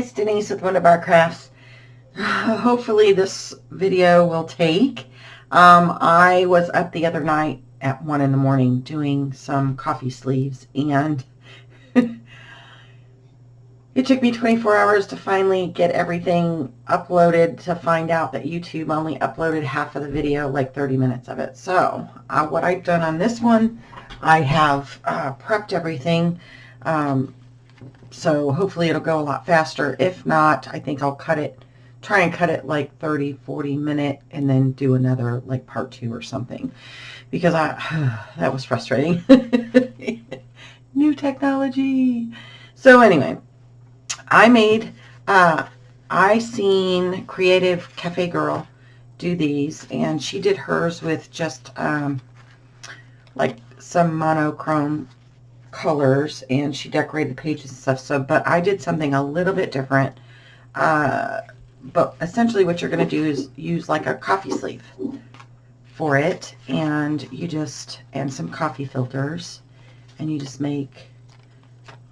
it's Denise with Wondubar Crafts. Hopefully this video will take. I was up the other night at 1 in the morning doing some coffee sleeves, and it took me 24 hours to finally get everything uploaded, to find out that YouTube only uploaded half of the video, like 30 minutes of it. So what I've done on this one, I have prepped everything. So hopefully it'll go a lot faster. If not, I think I'll try and cut it like 30, 40 minute, and then do another like part 2 or something, because that was frustrating. New technology. So anyway, I seen Creative Cafe Girl do these, and she did hers with just like some monochrome colors, and she decorated pages and stuff. So, but I did something a little bit different. But essentially what you're going to do is use like a coffee sleeve for it, and and some coffee filters, and you just make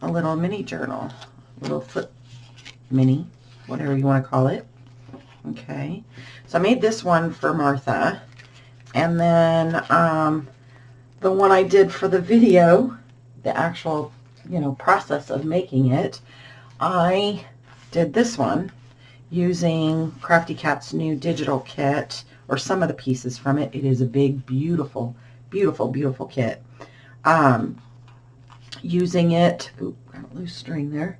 a little mini journal, little flip mini, whatever you want to call it. Okay, so I made this one for Martha, and then the one I did for the video, the actual, process of making it, I did this one using Crafty Cats' new digital kit, or some of the pieces from it. It is a big, beautiful, beautiful, beautiful kit. Using it, got a loose string there.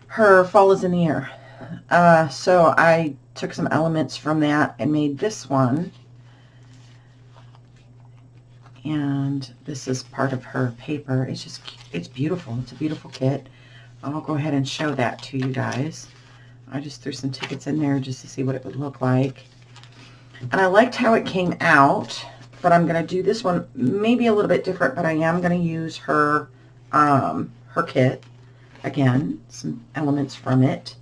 Her Fall is in the Air. So I took some elements from that and made this one. And this is part of her paper. It's beautiful. It's a beautiful kit. I'll go ahead and show that to you guys. I just threw some tickets in there just to see what it would look like. And I liked how it came out, but I'm going to do this one maybe a little bit different, but I am going to use her kit. Again, some elements from it.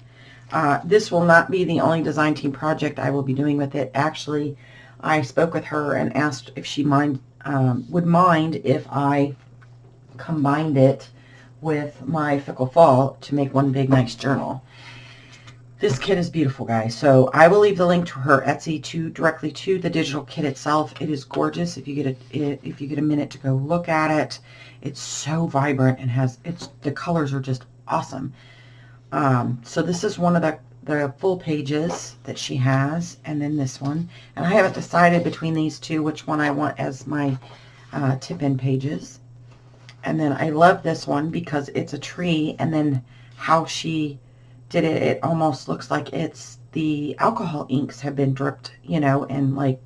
This will not be the only design team project I will be doing with it. Actually, I spoke with her and asked if she would mind if I combined it with my Fickle Fall to make one big nice journal. This kit is beautiful, guys. So I will leave the link to her Etsy directly to the digital kit itself. It is gorgeous. If you get a minute to go look at it, it's so vibrant and the colors are just awesome. So this is one of the full pages that she has, and then this one. And I haven't decided between these two which one I want as my tip-in pages. And then I love this one because it's a tree, and then how she did it, it almost looks like it's the alcohol inks have been dripped, and like,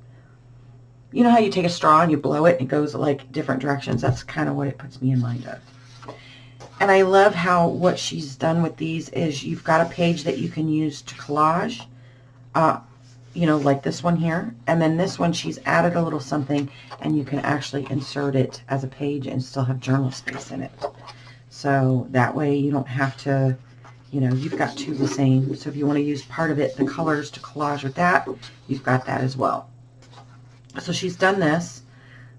how you take a straw and you blow it and it goes like different directions. That's kind of what it puts me in mind of. And I love how what she's done with these is you've got a page that you can use to collage, like this one here. And then this one, she's added a little something, and you can actually insert it as a page and still have journal space in it. So that way you don't have to, you've got two the same. So if you want to use part of it, the colors to collage with that, you've got that as well. So she's done this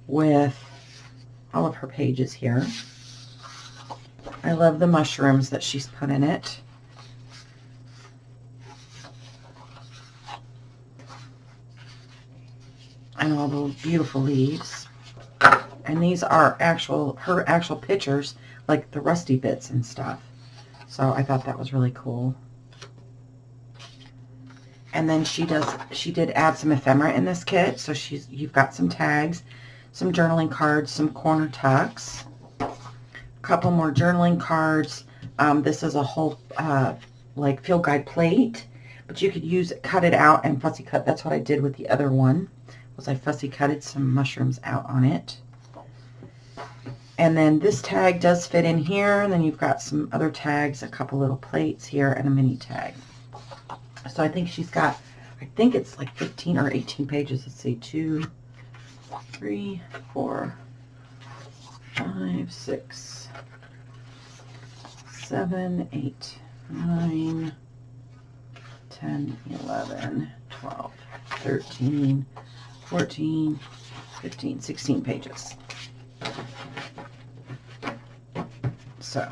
with all of her pages here. I love the mushrooms that she's put in it. And all those beautiful leaves. And these are her actual pictures, like the rusty bits and stuff. So I thought that was really cool. And then she did add some ephemera in this kit. So you've got some tags, some journaling cards, some corner tucks, a couple more journaling cards. This is a whole like field guide plate, but you could cut it out and fussy cut. That's what I did with the other one. Was I fussy cutted some mushrooms out on it. And then this tag does fit in here, and then you've got some other tags, a couple little plates here, and a mini tag. So I think she's got, I think it's like 15 or 18 pages. Let's see, 2, 3, 4, 5, 6, 7, 8, 9, 10, 11, 12, 13, 14, 15, 16 pages. So,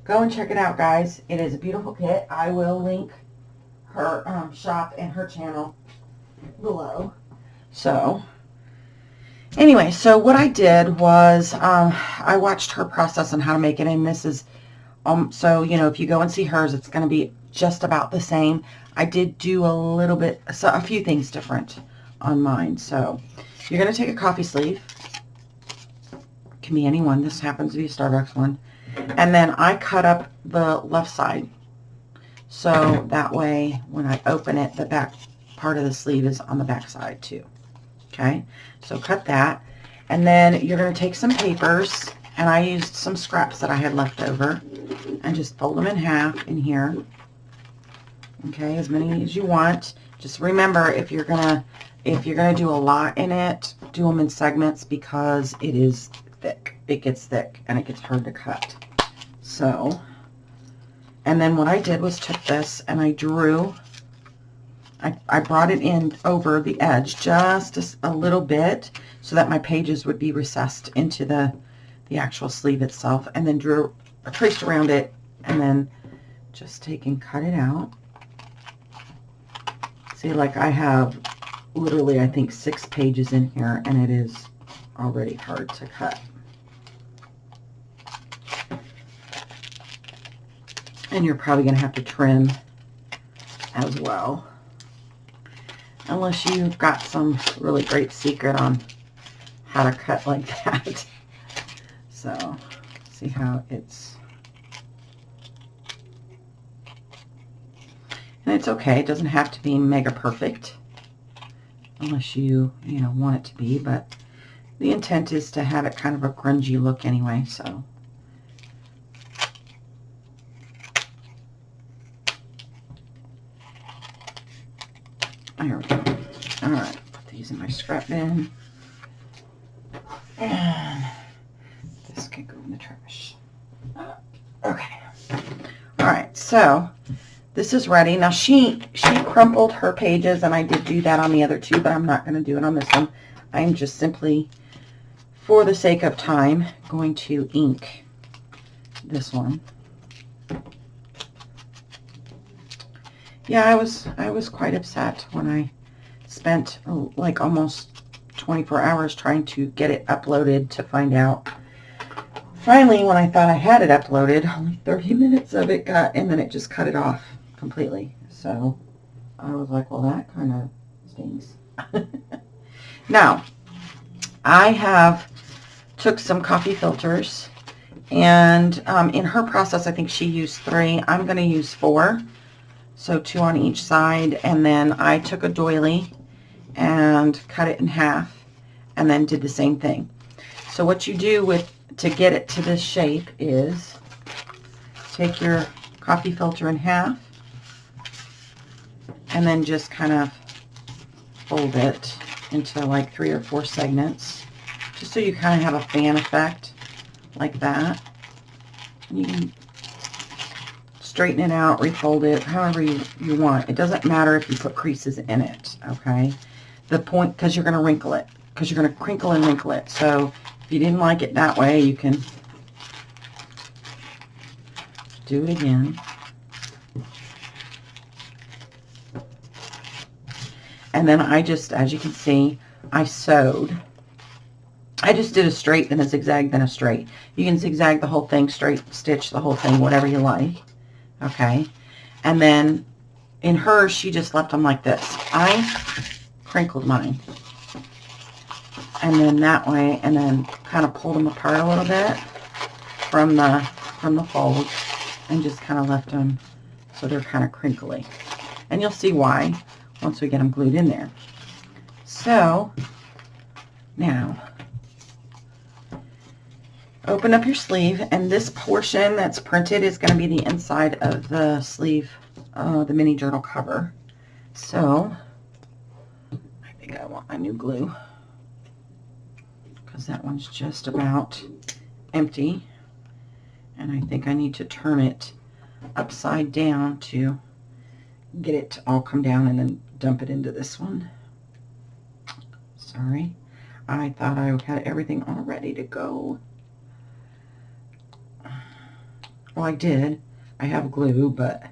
go and check it out, guys. It is a beautiful kit. I will link her shop and her channel below. So anyway, so what I did was I watched her process on how to make it, and this is so you know, if you go and see hers, it's going to be just about the same. I did do a little bit, so a few things different on mine. So you're going to take a coffee sleeve. It can be any one. This happens to be a Starbucks one. And then I cut up the left side, so that way when I open it, the back part of the sleeve is on the back side too. Okay, so cut that, and then you're going to take some papers, and I used some scraps that I had left over, and just fold them in half in here. Okay, as many as you want. Just remember, if you're gonna do a lot in it, do them in segments, because it is thick. It gets thick and it gets hard to cut. So, and then what I did was took this and I drew. I brought it in over the edge just a little bit, so that my pages would be recessed into the actual sleeve itself, and then traced around it, and then just take and cut it out. See, like I have literally, I think, 6 pages in here, and it is already hard to cut. And you're probably going to have to trim as well, unless you've got some really great secret on how to cut like that. So, see how it's, and it's okay. It doesn't have to be mega perfect, unless you know, want it to be, but the intent is to have it kind of a grungy look anyway, so. There we go. All right, put these in my scrap bin. And this can go in the trash. Okay. All right, so this is ready. Now she crumpled her pages, and I did do that on the other two, but I'm not going to do it on this one. I'm just simply, for the sake of time, going to ink this one. Yeah, I was quite upset when I spent like almost 24 hours trying to get it uploaded, to find out finally, when I thought I had it uploaded, only 30 minutes of it got, and then it just cut it off completely. So I was like, well, that kind of stinks. Now, I took some coffee filters, and in her process, I think she used 3. I'm going to use 4. So 2 on each side, and then I took a doily and cut it in half, and then did the same thing. So what you do to get it to this shape is take your coffee filter in half, and then just kind of fold it into like 3 or 4 segments, just so you kind of have a fan effect like that. And you can straighten it out, refold it, however you want. It doesn't matter if you put creases in it, okay? The point, because you're going to wrinkle it, because you're going to crinkle and wrinkle it. So if you didn't like it that way, you can do it again. And then I just, as you can see, I sewed. I just did a straight, then a zigzag, then a straight. You can zigzag the whole thing, straight stitch the whole thing, whatever you like. Okay, and then in hers, she just left them like this. I crinkled mine, and then that way, and then kind of pulled them apart a little bit from the fold, and just kind of left them so they're kind of crinkly. And you'll see why once we get them glued in there. So now, open up your sleeve, and this portion that's printed is going to be the inside of the sleeve, the mini journal cover. So I think I want my new glue, because that one's just about empty, and I think I need to turn it upside down to get it to all come down, and then dump it into this one. Sorry, I thought I had everything all ready to go. Well, I did. I have glue, but,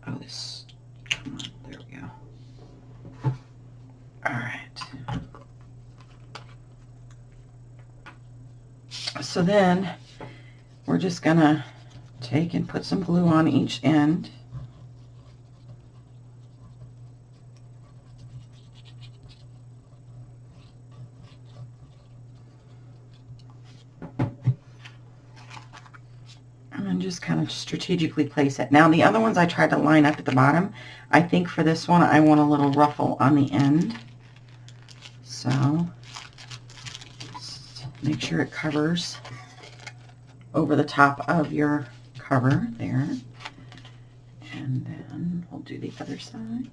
oh, this, come on, there we go. All right. So then we're just gonna take and put some glue on each end. And then just kind of strategically place it. Now the other ones I tried to line up at the bottom. I think for this one I want a little ruffle on the end. So just make sure it covers over the top of your cover there. And then we'll do the other side.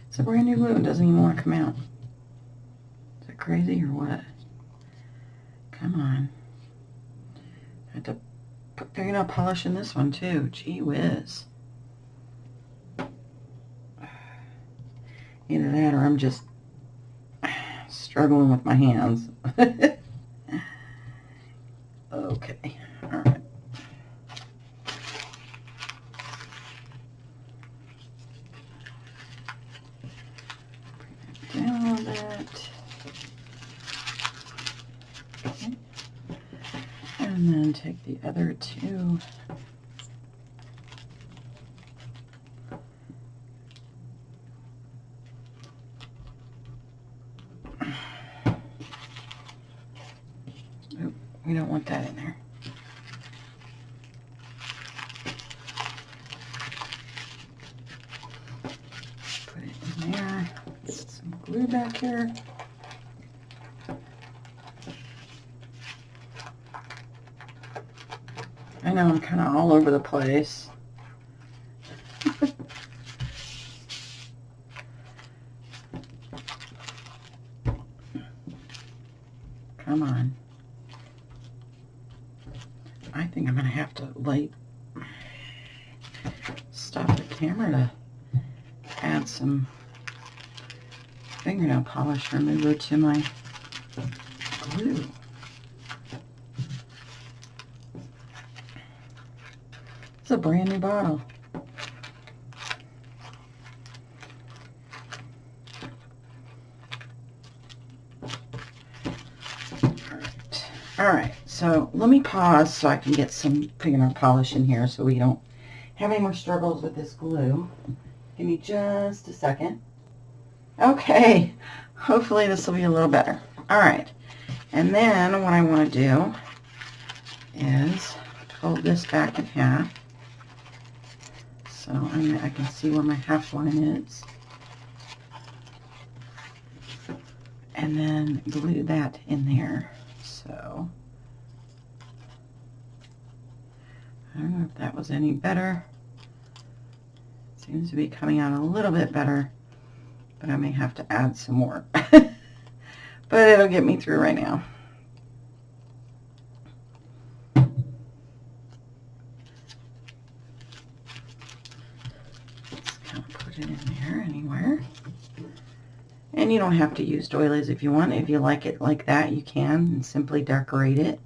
It's a brand new glue. It doesn't even want to come out. Is it crazy or what? Come on. I had to put fingernail polish in this one too. Gee whiz. Either that or I'm just struggling with my hands. Okay. All right. Bring it down a little bit. Okay. And then take the other two. Oop, we don't want that in there. Put it in there. Get some glue back here. I know I'm kind of all over the place. Come on. I think I'm going to have to stop the camera to add some fingernail polish remover to my glue. It's a brand new bottle. All right, so let me pause so I can get some fingernail polish in here so we don't have any more struggles with this glue. Give me just a second. Okay, hopefully this will be a little better. All right, and then what I want to do is fold this back in half so I can see where my half line is. And then glue that in there. So, I don't know if that was any better. Seems to be coming out a little bit better, but I may have to add some more. But it'll get me through right now. Just kind of put it in there anywhere. And you don't have to use doilies if you want. If you like it like that, you can, and simply decorate it.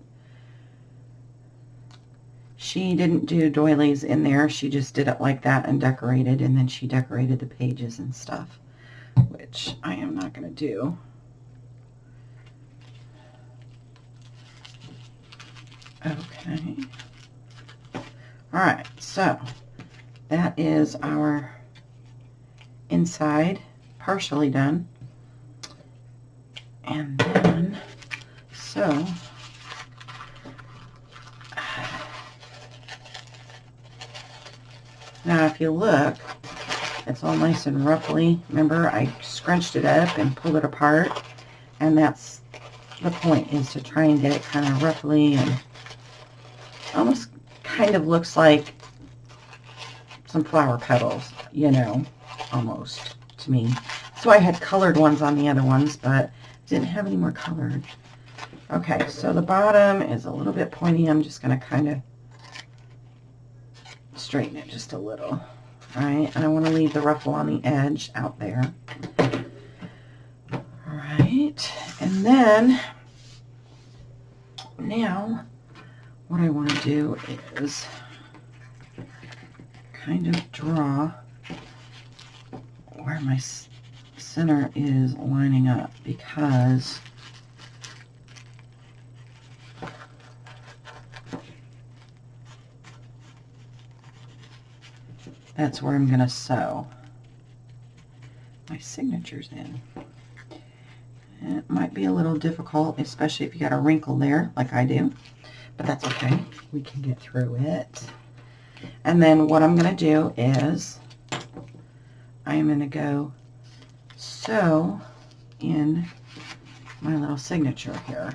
She didn't do doilies in there. She just did it like that and decorated, and then she decorated the pages and stuff, which I am not going to do. Okay. All right, so that is our inside partially done. And then, so, now if you look, it's all nice and ruffly. Remember, I scrunched it up and pulled it apart, and that's the point, is to try and get it kind of ruffly and almost kind of looks like some flower petals, you know, almost to me. So I had colored ones on the other ones, but didn't have any more colored. Okay, so the bottom is a little bit pointy. I'm just going to kind of straighten it just a little. All right, and I want to leave the ruffle on the edge out there. All right, and then now what I want to do is kind of draw where my center is lining up, because that's where I'm going to sew my signatures in. And it might be a little difficult, especially if you got a wrinkle there like I do, but that's okay. We can get through it. And then what I'm going to do is I am going to go sew in my little signature here.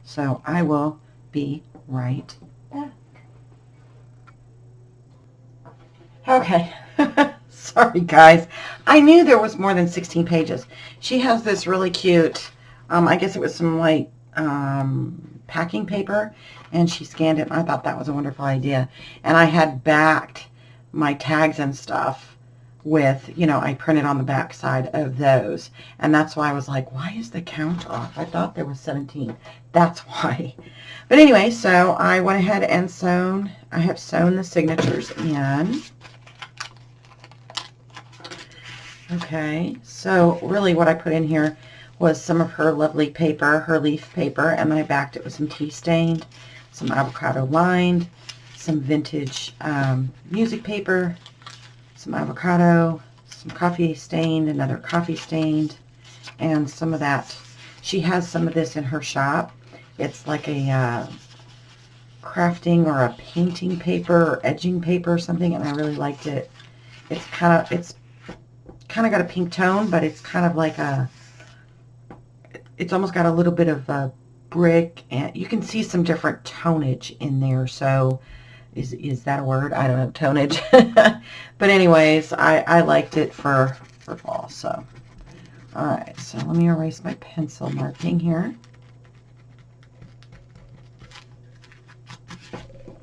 So I will be right back. Okay. Sorry, guys. I knew there was more than 16 pages. She has this really cute, I guess it was some like packing paper, and she scanned it, and I thought that was a wonderful idea. And I had backed my tags and stuff with, you know, I printed on the back side of those. And that's why I was like, why is the count off? I thought there was 17. That's why. But anyway, so I went ahead and I have sewn the signatures in. Okay, so really what I put in here was some of her lovely paper, her leaf paper, and then I backed it with some tea stained, some avocado lined, some vintage music paper, some avocado, some coffee stained, another coffee stained, and some of that. She has some of this in her shop. It's like a crafting or a painting paper or edging paper or something, and I really liked it. It's kind of got a pink tone, but it's kind of like it's almost got a little bit of a brick, and you can see some different tonage in there. So is that a word? I don't know, tonage. But anyways, I liked it for fall. So all right, so let me erase my pencil marking here.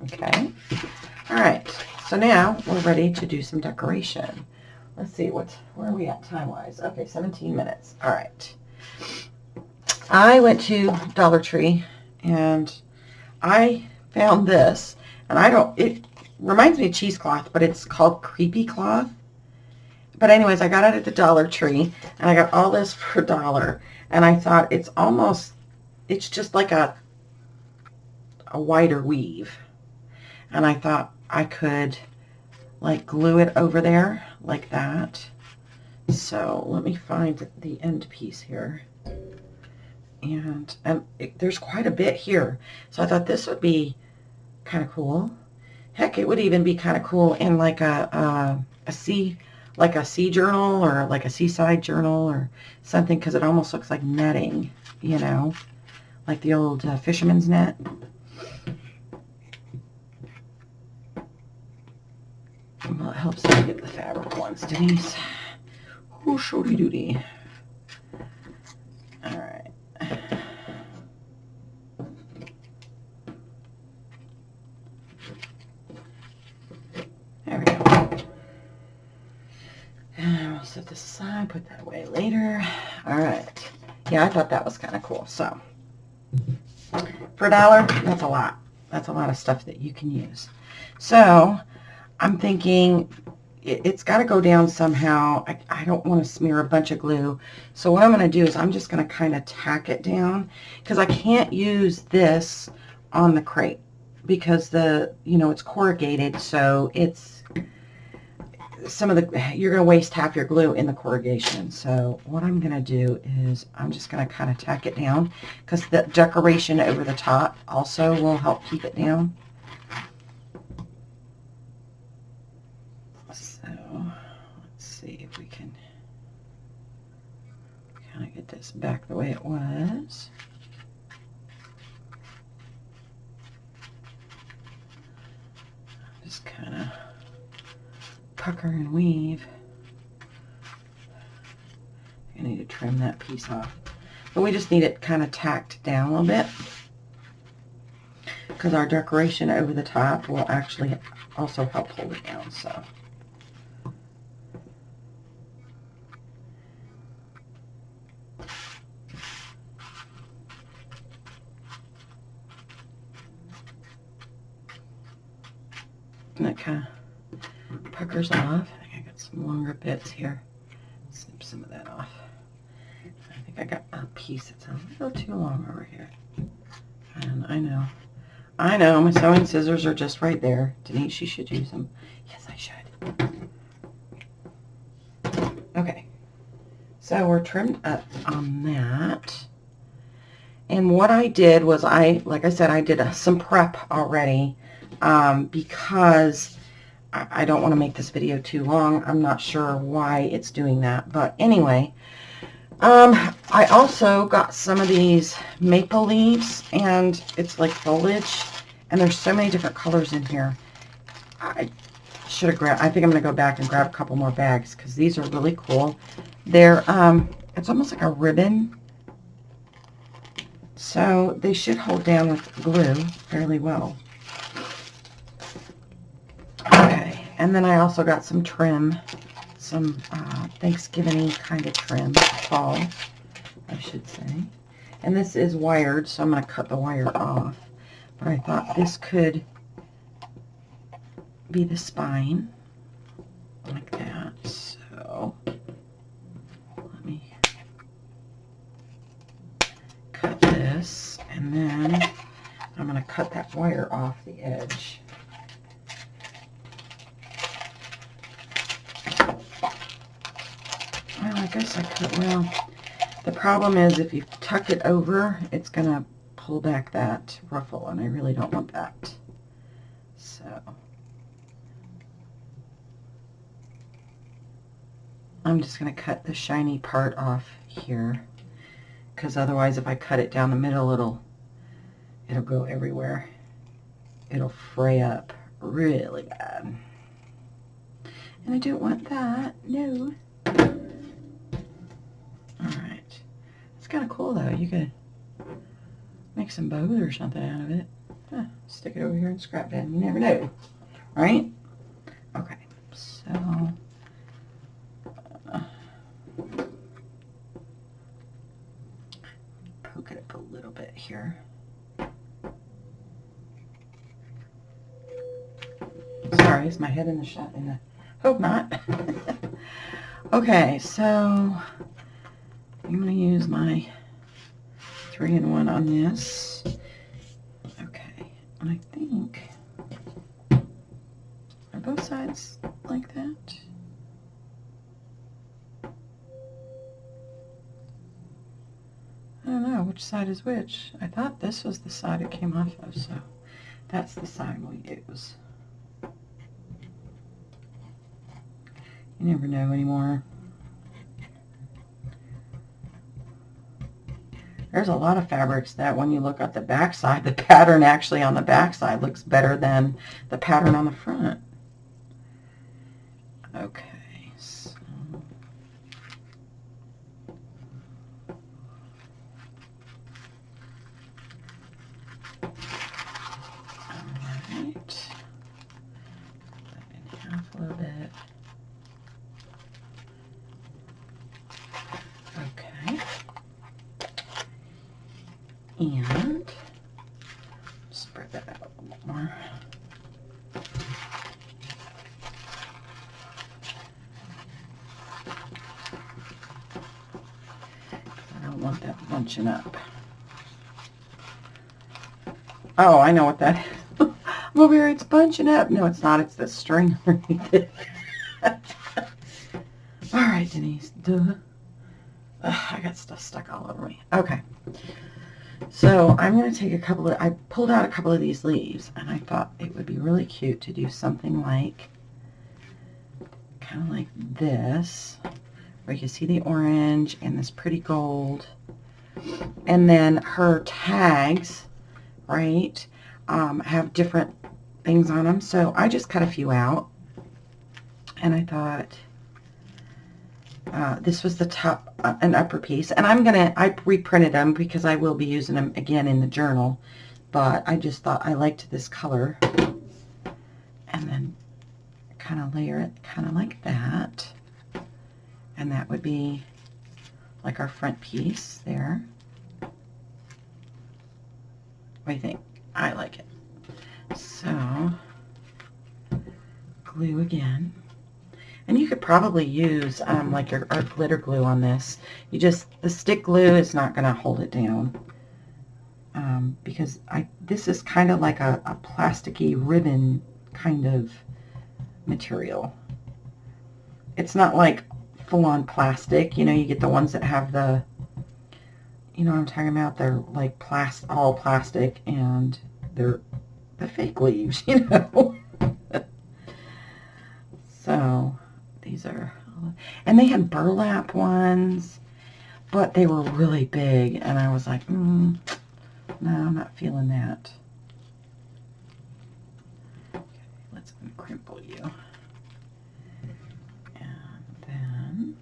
Okay, all right, so now we're ready to do some decoration. Let's see, where are we at time-wise? Okay, 17 minutes. All right. I went to Dollar Tree, and I found this, and it reminds me of cheesecloth, but it's called creepy cloth. But anyways, I got it at the Dollar Tree, and I got all this for $1, and I thought it's just like a wider weave, and I thought I could like glue it over there like that. So let me find the end piece here, and there's quite a bit here, so I thought this would be kind of cool. Heck, it would even be kind of cool in like a sea journal, or like a seaside journal or something, because it almost looks like netting, you know, like the old fisherman's net. Well, it helps to get the fabric ones, Denise. Oh, shorty doody. All right. There we go. And we'll set this aside, put that away later. All right. Yeah, I thought that was kind of cool. So, for $1, that's a lot. That's a lot of stuff that you can use. So, I'm thinking it's got to go down somehow. I don't want to smear a bunch of glue. So what I'm going to do is I'm just going to kind of tack it down, because I can't use this on the crate because it's corrugated. So it's you're going to waste half your glue in the corrugation. So what I'm going to do is I'm just going to kind of tack it down, because the decoration over the top also will help keep it down. See if we can kind of get this back the way it was. Just kind of pucker and weave. I need to trim that piece off, but we just need it kind of tacked down a little bit, because our decoration over the top will actually also help hold it down. So And that kind of puckers off. I think I got some longer bits here. Snip some of that off. I think I got a piece that's a little too long over here. And I know, my sewing scissors are just right there. Denise, you should use them. Yes, I should. Okay, so we're trimmed up on that. And what I did was like I said, I did some prep already because I don't want to make this video too long. I'm not sure why it's doing that. But anyway, I also got some of these maple leaves, and it's like foliage, and there's so many different colors in here. I should have grabbed, I think I'm going to go back and grab a couple more bags because these are really cool. They're, it's almost like a ribbon. So they should hold down with glue fairly well. Okay, and then I also got some trim, some Thanksgiving kind of trim, fall, I should say. And this is wired, so I'm going to cut the wire off. But I thought this could be the spine, like that. So let me cut this, and then I'm going to cut that wire off the edge. Well, I guess I could, well, the problem is if you tuck it over, it's going to pull back that ruffle, and I really don't want that. So I'm just going to cut the shiny part off here, because otherwise if I cut it down the middle, it'll go everywhere. It'll fray up really bad. And I don't want that. No. Alright. It's kind of cool though. You could make some bows or something out of it. Huh, stick it over here in scrap bin. You never know. Right? Okay. So poke it up a little bit here. Sorry, is my head in the shot? Hope not. Okay, so I'm going to use my 3-in-1 on this. Okay, and I think, are both sides like that? I don't know which side is which. I thought this was the side it came off of, so that's the side we'll use. You never know anymore. There's a lot of fabrics that when you look at the back side, the pattern actually on the back side looks better than the pattern on the front. Okay, so alright. Cut that in half a little bit. Okay. And spread that out a little more. I don't want that bunching up. Oh, I know what that is. I'm over here, it's bunching up. No, it's not. It's the string underneath it. All right, Denise. Duh. I got stuff stuck all over me. Okay. So I'm going to take a couple of, I pulled out a couple of these leaves, and I thought it would be really cute to do something like, kind of like this, where you can see the orange and this pretty gold. And then her tags, right, have different things on them. So I just cut a few out, and I thought this was the top and upper piece, and I reprinted them because I will be using them again in the journal, but I just thought I liked this color, and then kind of layer it kind of like that, and that would be like our front piece there. What do you think? I like it. So glue again. And you could probably use like your art glitter glue on this. The stick glue is not going to hold it down. Because this is kind of like a plasticky ribbon kind of material. It's not like full-on plastic. You know, you get the ones that have the, you know what I'm talking about? They're like all plastic, and they're the fake leaves, you know. So these are, and they had burlap ones, but they were really big, and I was like, no, I'm not feeling that. Okay, let's uncrimple you. And then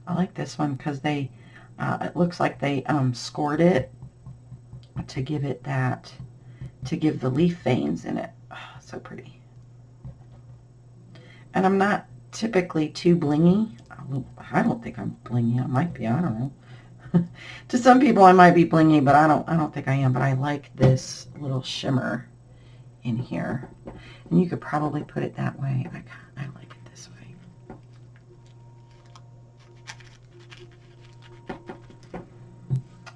I like this one because they, it looks like they scored it to give it that, to give the leaf veins in it. Oh, so pretty. And I'm not typically too blingy. I don't think I'm blingy. I might be. I don't know. To some people, I might be blingy, but I don't think I am. But I like this little shimmer in here, and you could probably put it that way. I like it this way.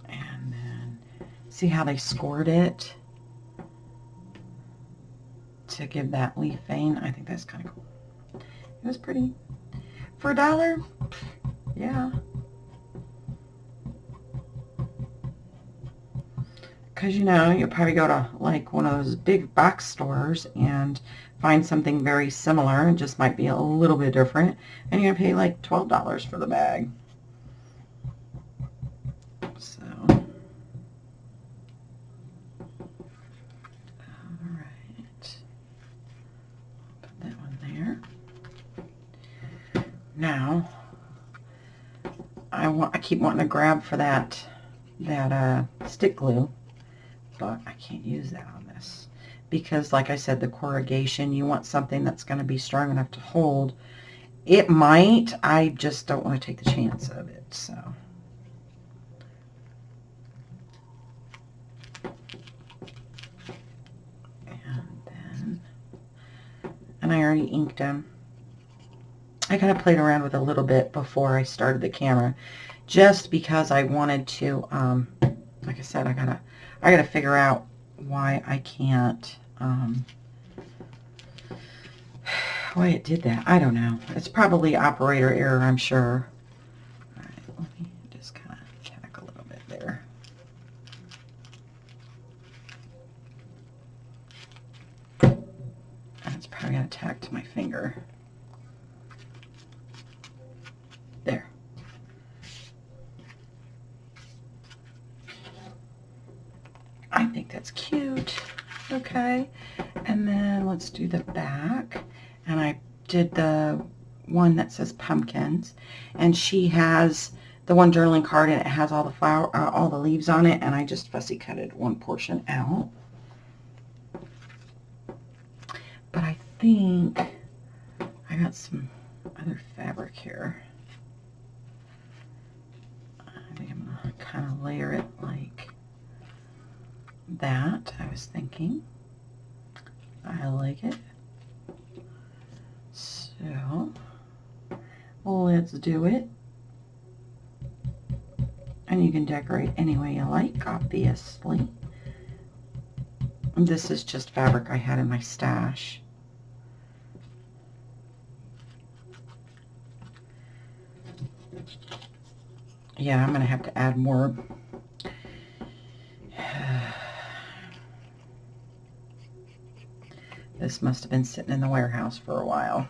And then see how they scored it to give that leaf vein. I think that's kind of cool. It was pretty. For $1, yeah. Because, you know, you'll probably go to like one of those big box stores and find something very similar and just might be a little bit different, and you're going to pay like $12 for the bag. So, alright. Put that one there. Now, I keep wanting to grab for that stick glue, but I can't use that on this because, like I said, the corrugation, you want something that's going to be strong enough to hold. It might. I just don't want to take the chance of it. So, and I already inked them. I kind of played around with a little bit before I started the camera, just because I wanted to, like I said, I gotta figure out why I can't, why it did that. I don't know. It's probably operator error, I'm sure. All right, let me just kind of tack a little bit there. That's probably gonna tack to my finger. There. I think that's cute. Okay. And then let's do the back. And I did the one that says pumpkins. And she has the one journaling card, and it has all the all the leaves on it. And I just fussy cutted one portion out. But I think I got some other fabric here. I think I'm going to kind of layer it like that. I was thinking. I like it. So, let's do it. And you can decorate any way you like, obviously. And this is just fabric I had in my stash. Yeah, I'm going to have to add more. This must have been sitting in the warehouse for a while.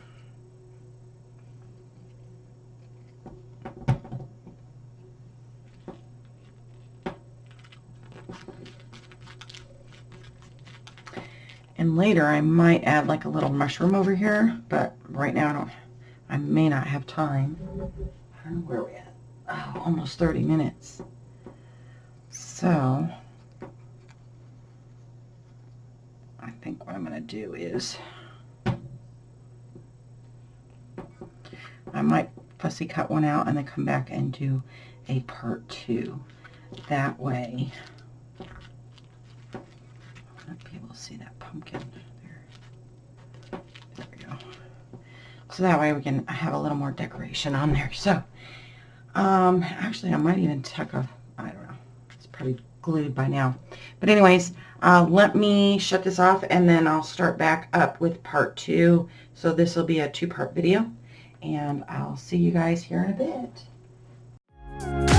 And later I might add like a little mushroom over here, but right now I may not have time. I don't know where we're at. Oh, almost 30 minutes. So I think what I'm going to do is I might fussy cut one out and then come back and do a part 2. That way I want to be able to see that pumpkin there. There we go. So that way we can have a little more decoration on there. So, actually I might even tuck a, I don't know, it's probably glued by now. But anyways, let me shut this off and then I'll start back up with part 2. So this will be a 2-part video and I'll see you guys here in a bit.